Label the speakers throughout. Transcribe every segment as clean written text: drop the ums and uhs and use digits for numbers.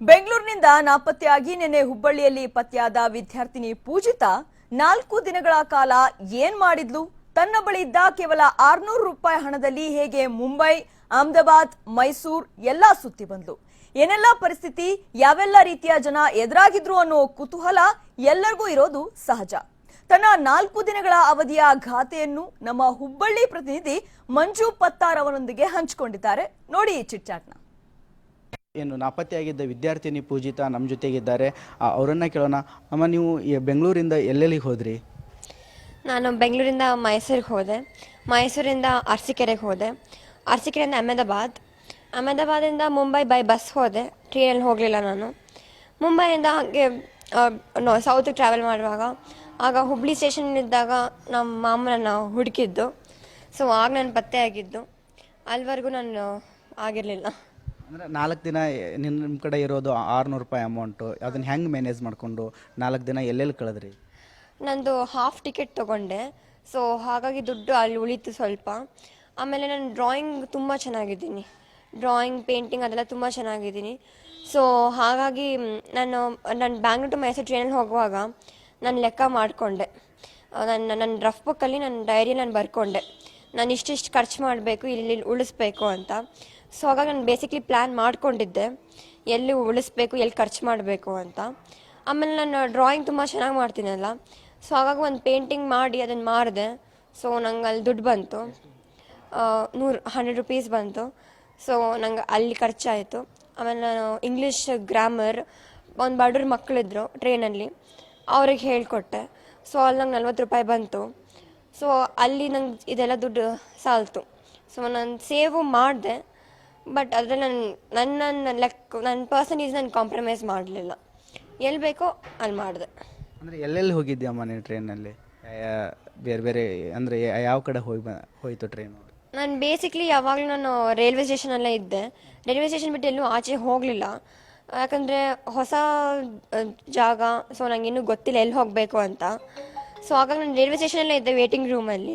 Speaker 1: ಬೆಂಗಳೂರಿನಿಂದ ನಾಪತ್ತೆಯಾಗಿ ನಿನ್ನೆ ಹುಬ್ಬಳ್ಳಿಯಲ್ಲಿ ಪತ್ತೆಯಾದ ವಿದ್ಯಾರ್ಥಿನಿ ಪೂಜಿತಾ 4 ದಿನಗಳ ಕಾಲ ಏನ್ ಮಾಡಿದ್ಲು? ತನ್ನ ಬಳಿ ಇದ್ದ ಕೇವಲ 600 ರೂಪಾಯಿ ಹಣದಲ್ಲಿ ಹೇಗೆ ಮುಂಬೈ, ಅಹಮದಾಬಾದ್, ಮೈಸೂರು ಎಲ್ಲಾ ಸುತ್ತಿ ಬಂದ್ಲು? ಏನೆಲ್ಲ ಪರಿಸ್ಥಿತಿ, ಯಾವೆಲ್ಲ ರೀತಿಯ ಜನ ಎದುರಾಗಿದ್ರು ಅನ್ನೋ ಕುತೂಹಲ ಎಲ್ಲರಿಗೂ ಇರೋದು ಸಹಜ. ತನ್ನ 4 ದಿನಗಳ ಅವಧಿಯ ಗಾಥೆಯನ್ನು ನಮ್ಮ ಹುಬ್ಬಳ್ಳಿ ಪ್ರತಿನಿಧಿ ಮಂಜು ಪತ್ತಾರ್ ಅವರೊಂದಿಗೆ ಹಂಚಿಕೊಂಡಿದ್ದಾರೆ. ನೋಡಿ ಈ ಚಿಟ್ಚಾಟ್ನ.
Speaker 2: ಏನು ನಾಪತ್ತೆಯಾಗಿದ್ದ ವಿದ್ಯಾರ್ಥಿನಿ ಪೂಜಿತಾ ನಮ್ಮ ಜೊತೆಗಿದ್ದಾರೆ. ಅವರನ್ನ ಕೇಳೋಣ. ಅಮ್ಮ, ನೀವು ಬೆಂಗಳೂರಿಂದ ಎಲ್ಲೆಲ್ಲಿಗೆ ಹೋದ್ರಿ?
Speaker 3: ನಾನು ಬೆಂಗಳೂರಿಂದ ಮೈಸೂರಿಗೆ ಹೋದೆ, ಮೈಸೂರಿಂದ ಅರಸೀಕೆರೆಗೆ ಹೋದೆ, ಅರಸೀಕೆರೆಯಿಂದ ಅಹಮದಾಬಾದಿಂದ ಮುಂಬೈ ಬೈ ಬಸ್ ಹೋದೆ, ಟ್ರೈನಲ್ಲಿ ಹೋಗಲಿಲ್ಲ ನಾನು. ಮುಂಬೈಯಿಂದ ಹಾಗೆ ಸೌತಿಗೆ ಟ್ರಾವೆಲ್ ಮಾಡುವಾಗ ಆಗ ಹುಬ್ಳಿ ಸ್ಟೇಷನ್ನಿದ್ದಾಗ ನಮ್ಮ ಮಾಮ ನನ್ನ ಹುಡುಕಿದ್ದು. ಸೊ ಆಗ ನಾನು ಪತ್ತೆ ಆಗಿದ್ದು, ಅಲ್ಲಿವರೆಗೂ ನಾನು ಆಗಿರಲಿಲ್ಲ.
Speaker 2: ಅಂದರೆ 4 ದಿನ ನಿಮ್ಮ ಕಡೆ ಇರೋದು 600 ರೂಪಾಯಿ ಅಮೌಂಟು, ಅದನ್ನು ಹೆಂಗೆ ಮ್ಯಾನೇಜ್ ಮಾಡಿಕೊಂಡು 4 ದಿನ ಎಲ್ಲೆಲ್ಲಿ ಕಳೆದ್ರಿ?
Speaker 3: ನಂದು ಹಾಫ್ ಟಿಕೆಟ್ ತೊಗೊಂಡೆ, ಸೊ ಹಾಗಾಗಿ ದುಡ್ಡು ಅಲ್ಲಿ ಉಳೀತು ಸ್ವಲ್ಪ. ಆಮೇಲೆ ನಾನು ಡ್ರಾಯಿಂಗ್ ತುಂಬ ಚೆನ್ನಾಗಿದ್ದೀನಿ, ಡ್ರಾಯಿಂಗ್ ಪೇಂಟಿಂಗ್ ಅದೆಲ್ಲ ತುಂಬ ಚೆನ್ನಾಗಿದ್ದೀನಿ. ಸೊ ಹಾಗಾಗಿ ನಾನು ಬ್ಯಾಂಗ್ಳೂರ್ ಟು ಮೈಸೂರು ಟ್ರೈನಲ್ಲಿ ಹೋಗುವಾಗ ನಾನು ಲೆಕ್ಕ ಮಾಡಿಕೊಂಡೆ. ನನ್ನ ರಫ್ ಬುಕ್ಕಲ್ಲಿ ನನ್ನ ಡೈರಿಯಲ್ಲಿ ನಾನು ಬರ್ಕೊಂಡೆ, ನಾನು ಇಷ್ಟಿಷ್ಟು ಖರ್ಚು ಮಾಡಬೇಕು, ಇಲ್ಲಿ ಉಳಿಸ್ಬೇಕು ಅಂತ. ಸೊ ಹಾಗಾಗಿ ನಾನು ಬೇಸಿಕ್ಲಿ ಪ್ಲ್ಯಾನ್ ಮಾಡ್ಕೊಂಡಿದ್ದೆ, ಎಲ್ಲಿ ಉಳಿಸ್ಬೇಕು, ಎಲ್ಲಿ ಖರ್ಚು ಮಾಡಬೇಕು ಅಂತ. ಆಮೇಲೆ ನಾನು ಡ್ರಾಯಿಂಗ್ ತುಂಬ ಚೆನ್ನಾಗಿ ಮಾಡ್ತೀನಲ್ಲ, ಸೊ ಹಾಗಾಗಿ ಒಂದು ಪೇಂಟಿಂಗ್ ಮಾಡಿ ಅದನ್ನು ಮಾರಿದೆ. ಸೊ ನಂಗೆ ಅಲ್ಲಿ ದುಡ್ಡು ಬಂತು, 100 ರೂಪೀಸ್ ಬಂತು. ಸೊ ನಂಗೆ ಅಲ್ಲಿ ಖರ್ಚಾಯಿತು. ಆಮೇಲೆ ನಾನು ಇಂಗ್ಲೀಷ್ ಗ್ರಾಮರ್, ಒಂದು ಬಡವ್ರ ಮಕ್ಕಳಿದ್ರು ಟ್ರೈನಲ್ಲಿ, ಅವ್ರಿಗೆ ಹೇಳಿಕೊಟ್ಟೆ. ಸೊ ಅಲ್ಲಿ ನಂಗೆ 40 ರೂಪಾಯಿ ಬಂತು. ಸೊ ಅಲ್ಲಿ ನಂಗೆ ಇದೆಲ್ಲ ದುಡ್ಡು ಸಾಲ್ತು. ಸೊ ನಾನು ಸೇವು ಮಾಡಿದೆ, ಬಟ್ ಅದರಲ್ಲಿ ನನ್ನ ಪರ್ಸನೀಸ್ ನಾನು ಕಾಂಪ್ರಮೈಸ್ ಮಾಡಲಿಲ್ಲ, ಎಲ್ಲಿ ಬೇಕೋ ಅಲ್ಲಿ ಮಾಡಿದೆ.
Speaker 2: ಅಂದರೆ ಎಲ್ಲೆಲ್ಲಿ ಹೋಗಿದ್ಯಮ್ಮ ನೀನು ಟ್ರೈನಲ್ಲಿ? ಬೇರೆ ಬೇರೆ ಅಂದರೆ ಯಾವ ಕಡೆ ಹೋಯಿತು ಟ್ರೈನು?
Speaker 3: ನಾನು ಬೇಸಿಕ್ಲಿ ಯಾವಾಗಲೂ ನಾನು ರೈಲ್ವೆ ಸ್ಟೇಷನಲ್ಲೇ ಇದ್ದೆ, ರೈಲ್ವೆ ಸ್ಟೇಷನ್ ಬಿಟ್ಟು ಎಲ್ಲೂ ಆಚೆ ಹೋಗಲಿಲ್ಲ. ಯಾಕಂದರೆ ಹೊಸ ಜಾಗ, ಸೊ ನಂಗೆ ಇನ್ನೂ ಗೊತ್ತಿಲ್ಲ ಎಲ್ಲಿ ಹೋಗಬೇಕು ಅಂತ. ಸೊ ಹಾಗಾಗಿ ನಾನು ರೈಲ್ವೆ ಸ್ಟೇಷನಲ್ಲೇ ಇದ್ದೆ, ವೇಟಿಂಗ್ ರೂಮಲ್ಲಿ.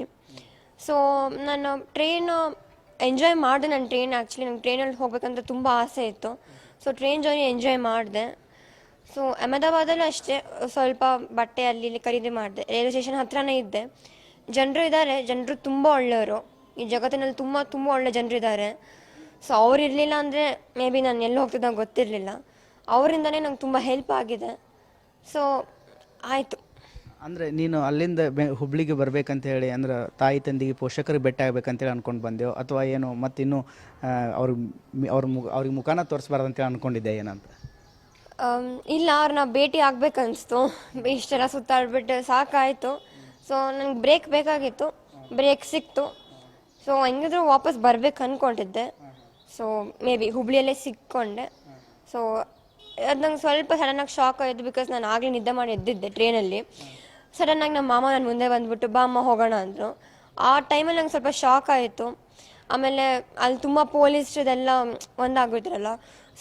Speaker 3: ಸೊ ನಾನು ಟ್ರೈನು ಎಂಜಾಯ್ ಮಾಡಿದೆ. ನಾನು ಆ್ಯಕ್ಚುಲಿ ನಂಗೆ ಟ್ರೈನಲ್ಲಿ ಹೋಗ್ಬೇಕಂತ ತುಂಬ ಆಸೆ ಇತ್ತು. ಸೊ ಟ್ರೈನ್ ಜರ್ನಿ ಎಂಜಾಯ್ ಮಾಡಿದೆ. ಸೊ ಅಹಮದಾಬಾದಲ್ಲೂ ಅಷ್ಟೇ ಸ್ವಲ್ಪ ಬಟ್ಟೆ ಅಲ್ಲಿ ಇಲ್ಲಿ ಖರೀದಿ ಮಾಡಿದೆ. ರೈಲ್ವೆ ಸ್ಟೇಷನ್ ಹತ್ರನೇ ಇದ್ದೆ. ಜನರು ಇದ್ದಾರೆ, ಜನರು ತುಂಬ ಒಳ್ಳೆಯವರು. ಈ ಜಗತ್ತಿನಲ್ಲಿ ತುಂಬ ತುಂಬ ಒಳ್ಳೆ ಜನರು ಇದ್ದಾರೆ. ಸೊ ಅವ್ರು ಇರಲಿಲ್ಲ ಅಂದರೆ ಮೇ ಬಿ ನಾನು ಎಲ್ಲಿ ಹೋಗ್ತಿದ್ದ ಗೊತ್ತಿರಲಿಲ್ಲ. ಅವರಿಂದನೇ ನಂಗೆ ತುಂಬ ಹೆಲ್ಪ್ ಆಗಿದೆ. ಸೊ ಆಯಿತು. ಅಂದರೆ
Speaker 2: ನೀನು ಅಲ್ಲಿಂದ ಹುಬ್ಳಿಗೆ ಬರಬೇಕಂತ ಹೇಳಿ, ಅಂದ್ರೆ ತಾಯಿ ತಂದೆಗೆ ಪೋಷಕರಿಗೆ ಭೇಟಿ ಆಗ್ಬೇಕಂತೇಳಿ ಅಂದ್ಕೊಂಡು ಬಂದೆವು, ಅಥವಾ ಏನು ಮತ್ತಿನ್ನು ಅವ್ರಿಗೆ ಮುಖಾನ ತೋರಿಸ್ಬಾರ್ದಂತೇಳಿ ಅಂದ್ಕೊಂಡಿದ್ದೆ ಏನಂತ?
Speaker 3: ಇಲ್ಲ, ಅವ್ರನ್ನ ಭೇಟಿ ಆಗ್ಬೇಕನ್ನಿಸ್ತು. ಇಷ್ಟೆಲ್ಲ ಸುತ್ತಾಡ್ಬಿಟ್ಟು ಸಾಕಾಯಿತು. ಸೊ ನನಗೆ ಬ್ರೇಕ್ ಬೇಕಾಗಿತ್ತು, ಬ್ರೇಕ್ ಸಿಕ್ತು. ಸೊ ಹೆಂಗಿದ್ರು ವಾಪಸ್ ಬರ್ಬೇಕು ಅಂದ್ಕೊಂಡಿದ್ದೆ. ಸೊ ಮೇ ಬಿ ಹುಬ್ಳಿಯಲ್ಲೇ ಸಿಕ್ಕೊಂಡೆ. ಸೊ ಅದು ನಂಗೆ ಸ್ವಲ್ಪ ಸಡನ್ನಾಗಿ ಶಾಕ್ ಆಯಿತು, ಬಿಕಾಸ್ ನಾನು ಆಗಲೇ ನಿದ್ದೆ ಮಾಡಿ ಎದ್ದಿದ್ದೆ ಟ್ರೈನಲ್ಲಿ. ಸಡನ್ನಾಗಿ ನಮ್ಮ ಮಾಮ ನನ್ನ ಮುಂದೆ ಬಂದುಬಿಟ್ಟು ಬಾ ಅಮ್ಮ ಹೋಗೋಣ ಅಂದರು. ಆ ಟೈಮಲ್ಲಿ ನಂಗೆ ಸ್ವಲ್ಪ ಶಾಕ್ ಆಯಿತು. ಆಮೇಲೆ ಅಲ್ಲಿ ತುಂಬ ಪೊಲೀಸ್ರದೆಲ್ಲ ಒಂದಾಗ್ಬಿಟ್ರಲ್ಲ,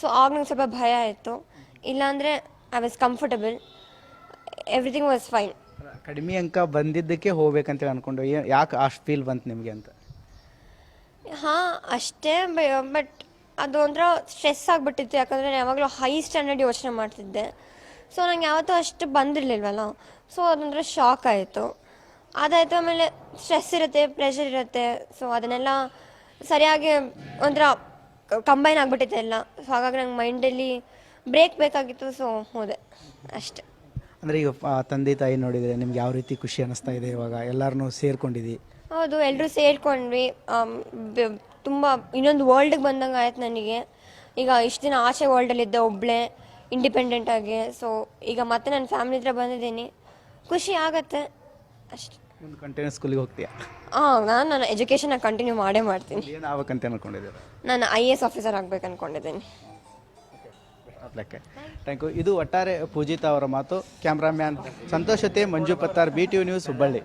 Speaker 3: ಸೊ ಆಗ ನಂಗೆ ಸ್ವಲ್ಪ ಭಯ ಆಯಿತು. ಇಲ್ಲಾಂದರೆ I was comfortable, everything was fine.
Speaker 2: ಕಡಿಮೆ ಅಂಕ ಬಂದಿದ್ದಕ್ಕೆ ಹೋಗ್ಬೇಕಂತೇಳಿ ಅಂದ್ಕೊಂಡು ಯಾಕೆ ಅಷ್ಟು ಫೀಲ್ ಬಂತು ನಿಮಗೆ ಅಂತ?
Speaker 3: ಹಾಂ ಅಷ್ಟೇ, ಬಟ್ ಅದು ಒಂಥರ ಸ್ಟ್ರೆಸ್ ಆಗಿಬಿಟ್ಟಿತ್ತು. ಯಾಕಂದರೆ ನಾನು ಯಾವಾಗಲೂ ಹೈ ಸ್ಟ್ಯಾಂಡರ್ಡ್ ಯೋಚನೆ ಮಾಡ್ತಿದ್ದೆ. ಸೊ ನಂಗೆ ಯಾವತ್ತೂ ಅಷ್ಟು ಬಂದಿರಲಿಲ್ವಲ್ಲ, ಸೊ ಅದೊಂಥರ ಶಾಕ್ ಆಯಿತು. ಅದಾಯಿತು. ಆಮೇಲೆ ಸ್ಟ್ರೆಸ್ ಇರುತ್ತೆ, ಪ್ರೆಷರ್ ಇರುತ್ತೆ. ಸೊ ಅದನ್ನೆಲ್ಲ ಸರಿಯಾಗಿ ಒಂಥರ ಕಂಬೈನ್ ಆಗಿಬಿಟ್ಟಿದೆ ಎಲ್ಲ. ಸೊ ಹಾಗಾಗಿ ನಂಗೆ ಮೈಂಡಲ್ಲಿ ಬ್ರೇಕ್ ಬೇಕಾಗಿತ್ತು. ಸೊ ಹೋದೆ ಅಷ್ಟೆ.
Speaker 2: ಅಂದರೆ ಈಗ ತಂದೆ ತಾಯಿ ನೋಡಿದರೆ ನಿಮ್ಗೆ ಯಾವ ರೀತಿ ಖುಷಿ ಅನ್ನಿಸ್ತಾ ಇದೆ ಇವಾಗ? ಎಲ್ಲರನ್ನೂ ಸೇರ್ಕೊಂಡಿದ್ದಿ?
Speaker 3: ಹೌದು, ಎಲ್ಲರೂ ಸೇರ್ಕೊಂಡ್ವಿ. ತುಂಬ ಇನ್ನೊಂದು ವರ್ಲ್ಡ್ಗೆ ಬಂದಂಗೆ ಆಯ್ತು ನನಗೆ. ಈಗ ಇಷ್ಟು ದಿನ ಆಚೆ ವರ್ಲ್ಡಲ್ಲಿದ್ದೆ ಒಬ್ಬಳೇ ಇಂಡಿಪೆಂಡೆಂಟಾಗಿ. ಸೊ ಈಗ ಮತ್ತೆ ನನ್ನ ಫ್ಯಾಮಿಲಿ ಹತ್ರ ಬಂದಿದ್ದೀನಿ, ಖುಷಿ ಆಗತ್ತೆ ಅಷ್ಟೆ.
Speaker 2: ಒಂದು ಕಂಟಿನ್ಯೂ ಸ್ಕೂಲಿಗೆ ಹೋಗ್ತೀಯಾ?
Speaker 3: ನಾನು ನನ್ನ ಎಜುಕೇಷನ್ನ ಕಂಟಿನ್ಯೂ ಮಾಡೇ ಮಾಡ್ತೀನಿ.
Speaker 2: ಏನು ಆಗ್ಬೇಕಂತ ಅನ್ಕೊಂಡಿದ್ದೀರಾ?
Speaker 3: ನಾನು IAS ಆಫೀಸರ್ ಆಗಬೇಕು ಅಂದ್ಕೊಂಡಿದ್ದೀನಿ.
Speaker 2: Thank you. ಇದು ಒಟ್ಟಾರೆ ಪೂಜಿತಾ ಅವರ ಮಾತು. ಕ್ಯಾಮ್ರಾಮ್ಯಾನ್ ಸಂತೋಷತೆ, ಮಂಜು ಪತ್ತಾರ್, BTV ನ್ಯೂಸ್, ಹುಬ್ಬಳ್ಳಿ.